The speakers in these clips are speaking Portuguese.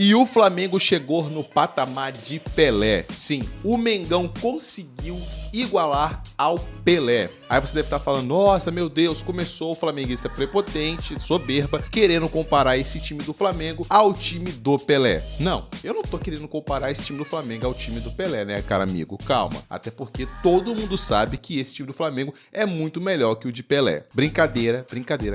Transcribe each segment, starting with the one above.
E o Flamengo chegou no patamar de Pelé. Sim, o Mengão conseguiu igualar ao Pelé. Aí você deve estar falando, nossa, meu Deus, começou o flamenguista prepotente, soberba, querendo comparar esse time do Flamengo ao time do Pelé. Não, eu não tô querendo comparar esse time do Flamengo ao time do Pelé, né, cara amigo? Calma. Até porque todo mundo sabe que esse time do Flamengo é muito melhor que o de Pelé. Brincadeira,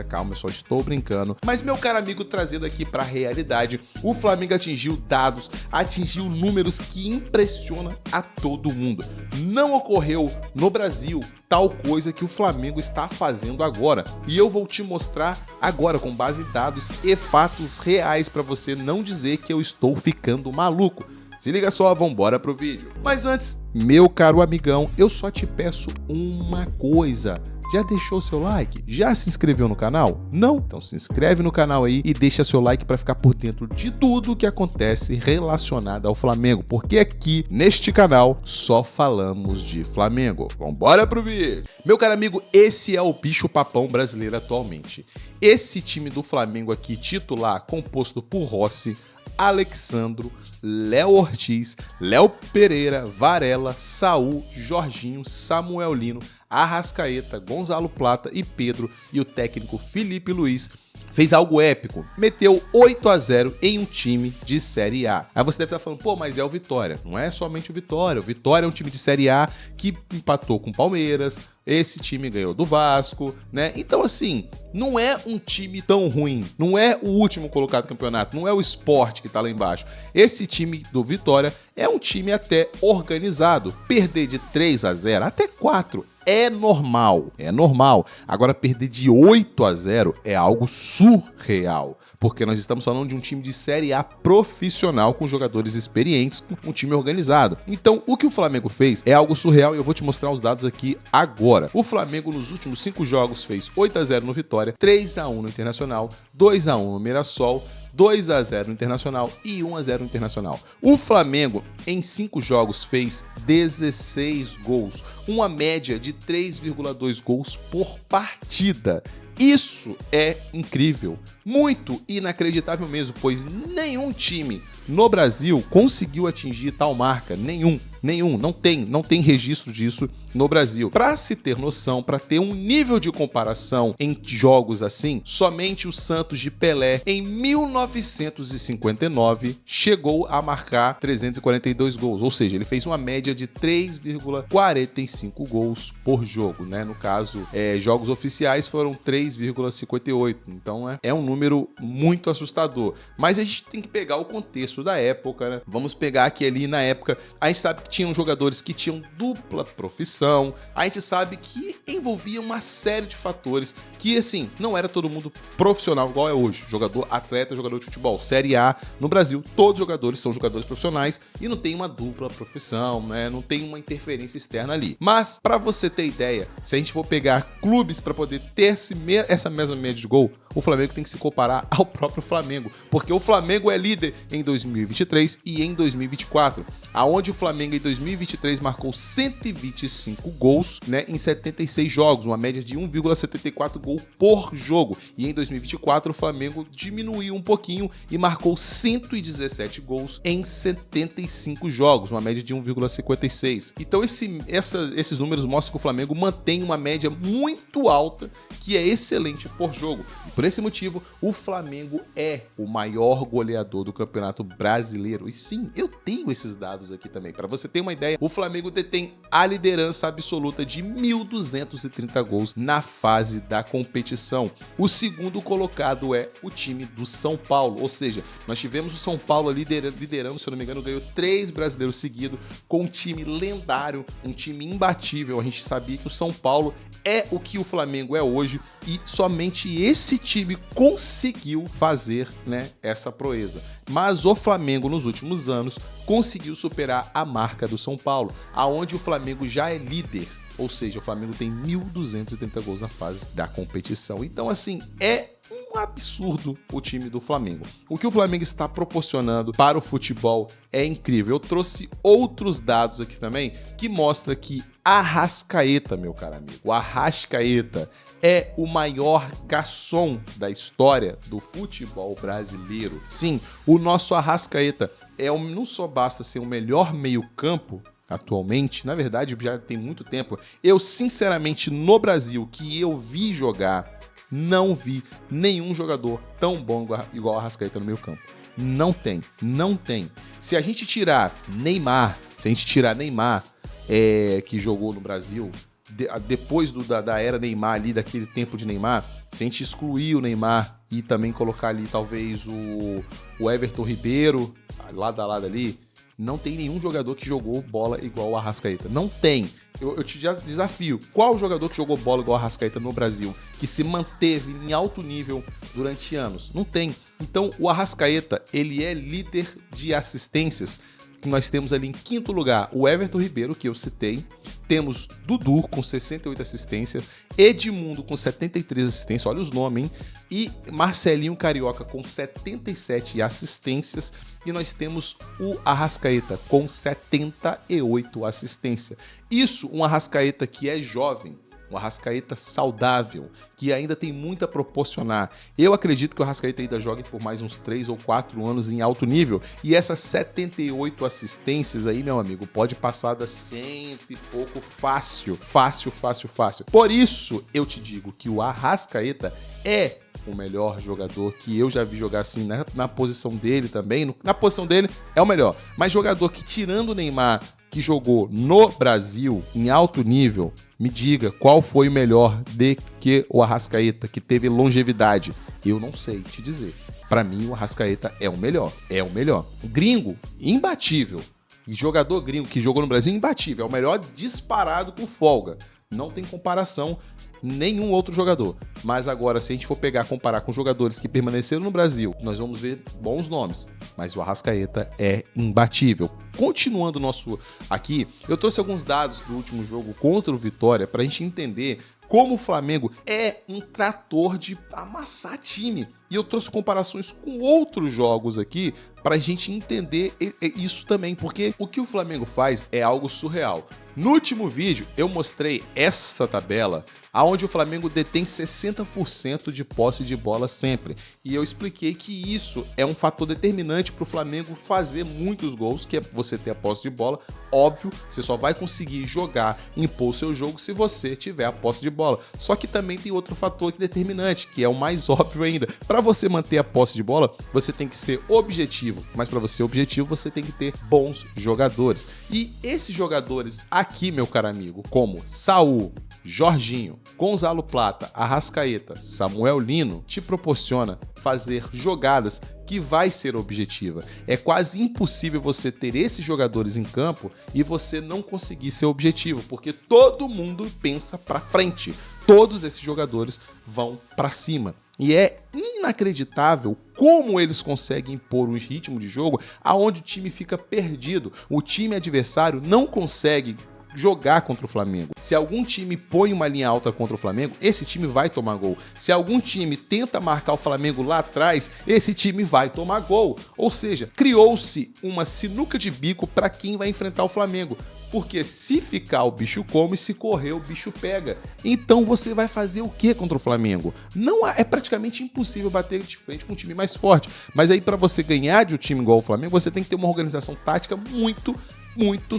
calma, eu só estou brincando. Mas, meu caro amigo, trazendo aqui pra realidade, o Flamengo atingiu dados, atingiu números que impressionam a todo mundo. Não ocorreu no Brasil tal coisa que o Flamengo está fazendo agora. E eu vou te mostrar agora com base em dados e fatos reais para você não dizer que eu estou ficando maluco. Se liga só, vambora pro vídeo. Mas antes, meu caro amigão, eu só te peço uma coisa. Já deixou seu like? Já se inscreveu no canal? Não? Então se inscreve no canal aí e deixa seu like para ficar por dentro de tudo que acontece relacionado ao Flamengo, porque aqui neste canal só falamos de Flamengo. Vambora pro vídeo! Meu caro amigo, esse é o bicho-papão brasileiro atualmente. Esse time do Flamengo aqui, titular, composto por Rossi, Alexandro, Léo Ortiz, Léo Pereira, Varela, Saul, Jorginho, Samuel Lino, Arrascaeta, Gonzalo Plata e Pedro e o técnico Felipe Luiz fez algo épico, meteu 8-0 em um time de Série A. Aí você deve estar falando, pô, mas é o Vitória. Não é somente o Vitória é um time de Série A que empatou com o Palmeiras, esse time ganhou do Vasco, né? Então assim, não é um time tão ruim, não é o último colocado do campeonato, não é o Sport que tá lá embaixo. Esse time do Vitória é um time até organizado. Perder de 3-0 até 4 é normal, é normal. Agora, perder de 8-0 é algo surreal, porque nós estamos falando de um time de Série A profissional, com jogadores experientes, com um time organizado. Então, o que o Flamengo fez é algo surreal e eu vou te mostrar os dados aqui agora. O Flamengo, nos últimos 5 jogos, fez 8-0 no Vitória, 3-1 no Internacional, 2-1 no Mirassol, 2-0 no Internacional e 1-0 no Internacional. O Flamengo, em 5 jogos, fez 16 gols, uma média de 3,2 gols por partida. Isso é incrível, muito inacreditável mesmo, pois nenhum time no Brasil conseguiu atingir tal marca, nenhum, não tem registro disso no Brasil. Para se ter noção, para ter um nível de comparação em jogos assim, somente o Santos de Pelé, em 1959, chegou a marcar 342 gols, ou seja, ele fez uma média de 3,45 gols por jogo, né? No caso, jogos oficiais foram 3,58, então é um número muito assustador. Mas a gente tem que pegar o contexto da época, né? Vamos pegar que ali na época, a gente sabe que tinham jogadores que tinham dupla profissão, a gente sabe que envolvia uma série de fatores que, assim, não era todo mundo profissional igual é hoje. Jogador, atleta, jogador de futebol, Série A, no Brasil, todos os jogadores são jogadores profissionais e não tem uma dupla profissão, né? Não tem uma interferência externa ali. Mas, pra você ter ideia, se a gente for pegar clubes pra poder ter essa mesma média de gol, o Flamengo tem que se comparar ao próprio Flamengo, porque o Flamengo é líder em 2023 e em 2024, aonde o Flamengo em 2023 marcou 125 gols, né, em 76 jogos, uma média de 1,74 gol por jogo. E em 2024 o Flamengo diminuiu um pouquinho e marcou 117 gols em 75 jogos, uma média de 1,56. Então esses números mostram que o Flamengo mantém uma média muito alta, que é excelente por jogo. E por esse motivo, o Flamengo é o maior goleador do Campeonato Brasileiro. E sim, eu tenho esses dados aqui também. Para você ter uma ideia, o Flamengo detém a liderança absoluta de 1.230 gols na fase da competição. O segundo colocado é o time do São Paulo, ou seja, nós tivemos o São Paulo liderando, se eu não me engano, ganhou 3 brasileiros seguidos, com um time lendário, um time imbatível. A gente sabia que o São Paulo é o que o Flamengo é hoje e somente esse time conseguiu fazer, né, essa proeza. Mas o Flamengo nos últimos anos conseguiu superar a marca do São Paulo, aonde o Flamengo já é líder. Ou seja, o Flamengo tem 1.230 gols na fase da competição. Então, assim, é um absurdo o time do Flamengo. O que o Flamengo está proporcionando para o futebol é incrível. Eu trouxe outros dados aqui também que mostra que Arrascaeta, meu caro amigo, o Arrascaeta é o maior garçom da história do futebol brasileiro. Sim, o nosso Arrascaeta não só basta ser o melhor meio-campo atualmente, na verdade já tem muito tempo. Eu, sinceramente, no Brasil, que eu vi jogar, não vi nenhum jogador tão bom igual o Arrascaeta no meio-campo. Não tem. Se a gente tirar Neymar, que jogou no Brasil, depois da era Neymar ali, daquele tempo de Neymar, se a gente excluir o Neymar e também colocar ali talvez o Everton Ribeiro, lado a lado ali, não tem nenhum jogador que jogou bola igual o Arrascaeta. Não tem. Eu te desafio. Qual jogador que jogou bola igual o Arrascaeta no Brasil, que se manteve em alto nível durante anos? Não tem. Então, o Arrascaeta, ele é líder de assistências, que nós temos ali em quinto lugar o Everton Ribeiro, que eu citei. Temos Dudu com 68 assistências, Edmundo com 73 assistências, olha os nomes, hein? E Marcelinho Carioca com 77 assistências. E nós temos o Arrascaeta com 78 assistências. Isso, um Arrascaeta que é jovem, um Arrascaeta saudável, que ainda tem muito a proporcionar. Eu acredito que o Arrascaeta ainda jogue por mais uns 3 ou 4 anos em alto nível. E essas 78 assistências aí, meu amigo, pode passar das 100 e pouco fácil. Fácil. Por isso, eu te digo que o Arrascaeta é o melhor jogador que eu já vi jogar assim na posição dele também. Na posição dele é o melhor. Mas jogador que, tirando o Neymar, que jogou no Brasil em alto nível, me diga qual foi o melhor de que o Arrascaeta, que teve longevidade. Eu não sei te dizer. Pra mim, o Arrascaeta é o melhor. É o melhor. Gringo, imbatível. Jogador gringo que jogou no Brasil, imbatível. É o melhor disparado com folga. Não tem comparação nenhum outro jogador. Mas agora, se a gente for comparar com jogadores que permaneceram no Brasil, nós vamos ver bons nomes. Mas o Arrascaeta é imbatível. Continuando nosso aqui, eu trouxe alguns dados do último jogo contra o Vitória para a gente entender como o Flamengo é um trator de amassar time. E eu trouxe comparações com outros jogos aqui para a gente entender isso também, porque o que o Flamengo faz é algo surreal. No último vídeo, eu mostrei essa tabela, onde o Flamengo detém 60% de posse de bola sempre. E eu expliquei que isso é um fator determinante para o Flamengo fazer muitos gols, que é você ter a posse de bola. Óbvio, você só vai conseguir jogar, impor o seu jogo se você tiver a posse de bola. Só que também tem outro fator determinante, que é o mais óbvio ainda. Para você manter a posse de bola, você tem que ser objetivo. Mas para você ser objetivo, você tem que ter bons jogadores. E esses jogadores aqui, meu caro amigo, como Saul, Jorginho, Gonzalo Plata, Arrascaeta, Samuel Lino, te proporciona fazer jogadas que vai ser objetiva. É quase impossível você ter esses jogadores em campo e você não conseguir ser objetivo, porque todo mundo pensa pra frente. Todos esses jogadores vão pra cima. E é inacreditável como eles conseguem impor um ritmo de jogo aonde o time fica perdido. O time adversário não consegue jogar contra o Flamengo. Se algum time põe uma linha alta contra o Flamengo, esse time vai tomar gol. Se algum time tenta marcar o Flamengo lá atrás, esse time vai tomar gol. Ou seja, criou-se uma sinuca de bico para quem vai enfrentar o Flamengo. Porque se ficar, o bicho come, se correr, o bicho pega. Então você vai fazer o que contra o Flamengo? É praticamente impossível bater de frente com um time mais forte. Mas aí, para você ganhar de um time igual o Flamengo, você tem que ter uma organização tática muito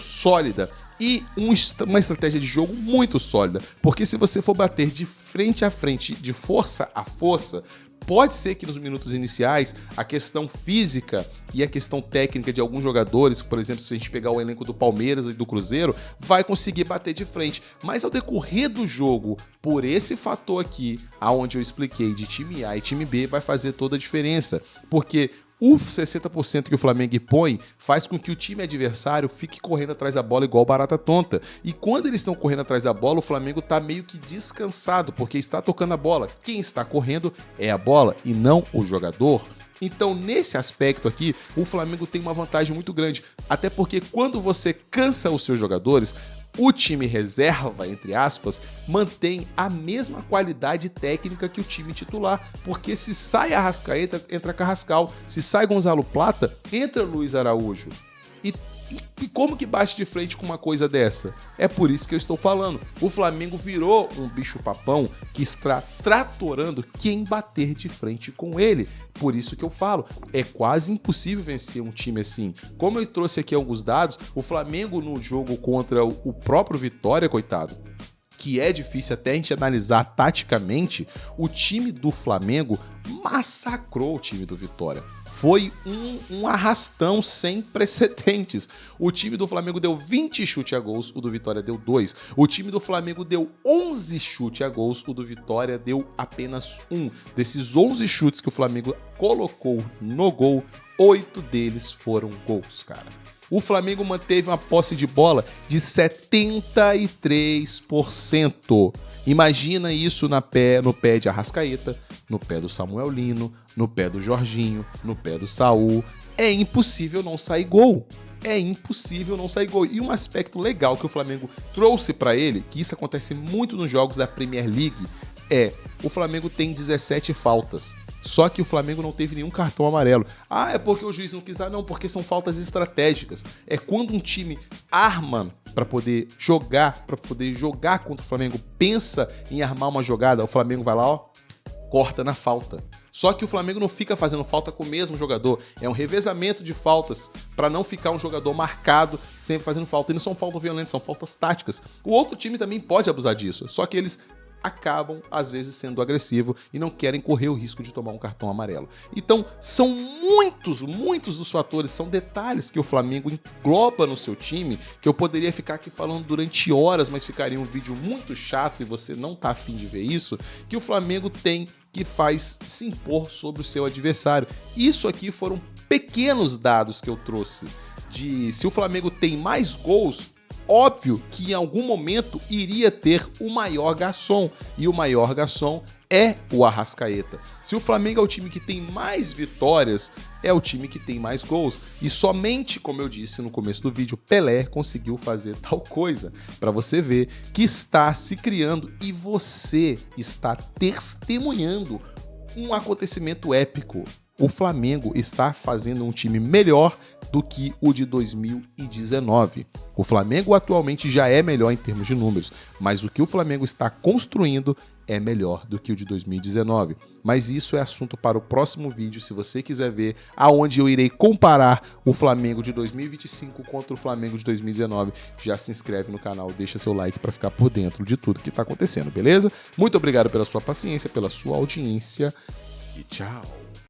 sólida e uma estratégia de jogo muito sólida, porque se você for bater de frente a frente, de força a força, pode ser que nos minutos iniciais a questão física e a questão técnica de alguns jogadores, por exemplo, se a gente pegar o elenco do Palmeiras e do Cruzeiro, vai conseguir bater de frente, mas ao decorrer do jogo, por esse fator aqui, aonde eu expliquei de time A e time B, vai fazer toda a diferença, porque o 60% que o Flamengo impõe faz com que o time adversário fique correndo atrás da bola igual barata tonta. E quando eles estão correndo atrás da bola, o Flamengo está meio que descansado, porque está tocando a bola. Quem está correndo é a bola e não o jogador. Então, nesse aspecto aqui, o Flamengo tem uma vantagem muito grande. Até porque quando você cansa os seus jogadores, O time reserva, entre aspas, mantém a mesma qualidade técnica que o time titular, porque se sai Arrascaeta, entra Carrascal, se sai Gonzalo Plata, entra Luiz Araújo. E como que bate de frente com uma coisa dessa? É por isso que eu estou falando. O Flamengo virou um bicho-papão que está tratorando quem bater de frente com ele. Por isso que eu falo, é quase impossível vencer um time assim. Como eu trouxe aqui alguns dados, o Flamengo no jogo contra o próprio Vitória, coitado, que é difícil até a gente analisar taticamente, o time do Flamengo massacrou o time do Vitória. Foi um arrastão sem precedentes. O time do Flamengo deu 20 chutes a gols, o do Vitória deu 2. O time do Flamengo deu 11 chutes a gols, o do Vitória deu apenas 1. Desses 11 chutes que o Flamengo colocou no gol, 8 deles foram gols, cara. O Flamengo manteve uma posse de bola de 73%. Imagina isso no pé de Arrascaeta, no pé do Samuel Lino, no pé do Jorginho, no pé do Saul. É impossível não sair gol. É impossível não sair gol. E um aspecto legal que o Flamengo trouxe para ele, que isso acontece muito nos jogos da Premier League, é o Flamengo tem 17 faltas. Só que o Flamengo não teve nenhum cartão amarelo. Ah, é porque o juiz não quis dar? Não, porque são faltas estratégicas. É quando um time arma para poder jogar contra o Flamengo, pensa em armar uma jogada, o Flamengo vai lá, ó, corta na falta. Só que o Flamengo não fica fazendo falta com o mesmo jogador. É um revezamento de faltas para não ficar um jogador marcado sempre fazendo falta. E não são faltas violentas, são faltas táticas. O outro time também pode abusar disso. Só que eles acabam, às vezes, sendo agressivos e não querem correr o risco de tomar um cartão amarelo. Então, são muitos dos fatores, são detalhes que o Flamengo engloba no seu time, que eu poderia ficar aqui falando durante horas, mas ficaria um vídeo muito chato e você não tá afim de ver isso, que o Flamengo tem, que faz se impor sobre o seu adversário. Isso aqui foram pequenos dados que eu trouxe de se o Flamengo tem mais gols, óbvio que em algum momento iria ter o maior garçom, e o maior garçom é o Arrascaeta. Se o Flamengo é o time que tem mais vitórias, é o time que tem mais gols. E somente, como eu disse no começo do vídeo, Pelé conseguiu fazer tal coisa, para você ver que está se criando e você está testemunhando um acontecimento épico. O Flamengo está fazendo um time melhor do que o de 2019. O Flamengo atualmente já é melhor em termos de números, mas o que o Flamengo está construindo é melhor do que o de 2019. Mas isso é assunto para o próximo vídeo, se você quiser ver, aonde eu irei comparar o Flamengo de 2025 contra o Flamengo de 2019. Já se inscreve no canal, deixa seu like para ficar por dentro de tudo que está acontecendo, beleza? Muito obrigado pela sua paciência, pela sua audiência e tchau!